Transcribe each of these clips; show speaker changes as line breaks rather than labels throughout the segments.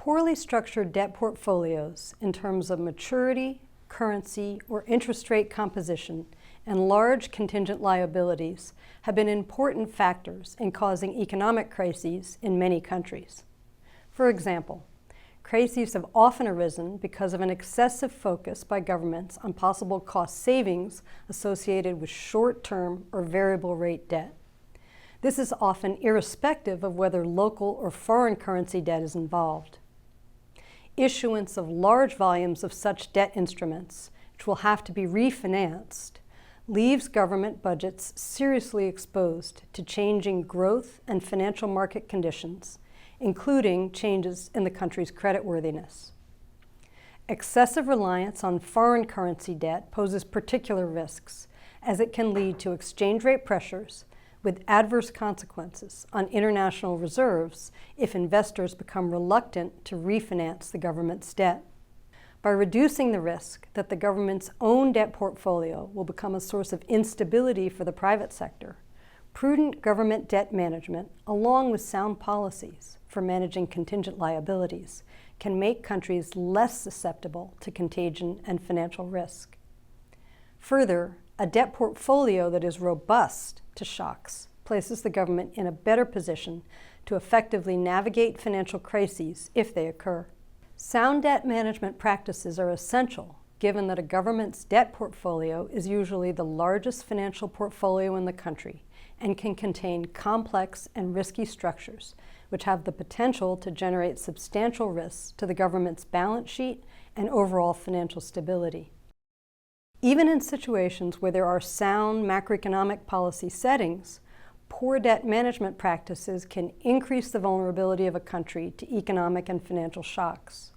Poorly structured debt portfolios in terms of maturity, currency, or interest rate composition and large contingent liabilities have been important factors in causing economic crises in many countries. For example, crises have often arisen because of an excessive focus by governments on possible cost savings associated with short-term or variable rate debt. This is often irrespective of whether local or foreign currency debt is involved. Issuance of large volumes of such debt instruments, which will have to be refinanced, leaves government budgets seriously exposed to changing growth and financial market conditions, including changes in the country's creditworthiness. Excessive reliance on foreign currency debt poses particular risks, as it can lead to exchange rate pressures with adverse consequences on international reserves if investors become reluctant to refinance the government's debt. By reducing the risk that the government's own debt portfolio will become a source of instability for the private sector, prudent government debt management, along with sound policies for managing contingent liabilities, can make countries less susceptible to contagion and financial risk. Further, a debt portfolio that is robust to shocks places the government in a better position to effectively navigate financial crises if they occur. Sound debt management practices are essential given that a government's debt portfolio is usually the largest financial portfolio in the country and can contain complex and risky structures which have the potential to generate substantial risks to the government's balance sheet and overall financial stability. Even in situations where there are sound macroeconomic policy settings, poor debt management practices can increase the vulnerability of a country to economic and financial shocks.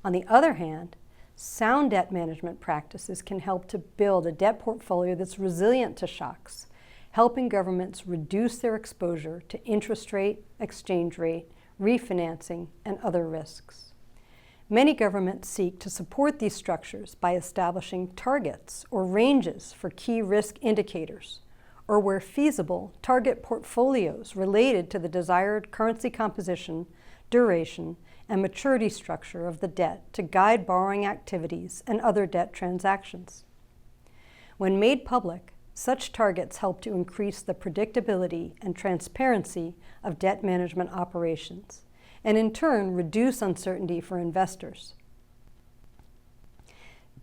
On the other hand, sound debt management practices can help to build a debt portfolio that's resilient to shocks, helping governments reduce their exposure to interest rate, exchange rate, refinancing, and other risks. Many governments seek to support these structures by establishing targets or ranges for key risk indicators, or where feasible, target portfolios related to the desired currency composition, duration, and maturity structure of the debt to guide borrowing activities and other debt transactions. When made public, such targets help to increase the predictability and transparency of debt management operations, and in turn reduce uncertainty for investors.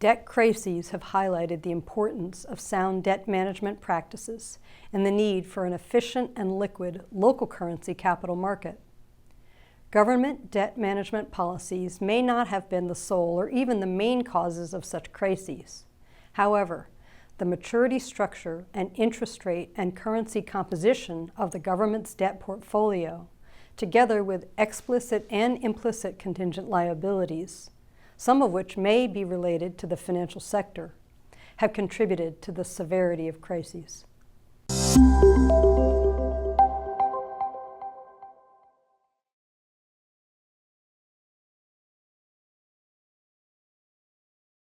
Debt crises have highlighted the importance of sound debt management practices and the need for an efficient and liquid local currency capital market. Government debt management policies may not have been the sole or even the main causes of such crises. However, the maturity structure and interest rate and currency composition of the government's debt portfolio, together with explicit and implicit contingent liabilities, some of which may be related to the financial sector, have contributed to the severity of crises.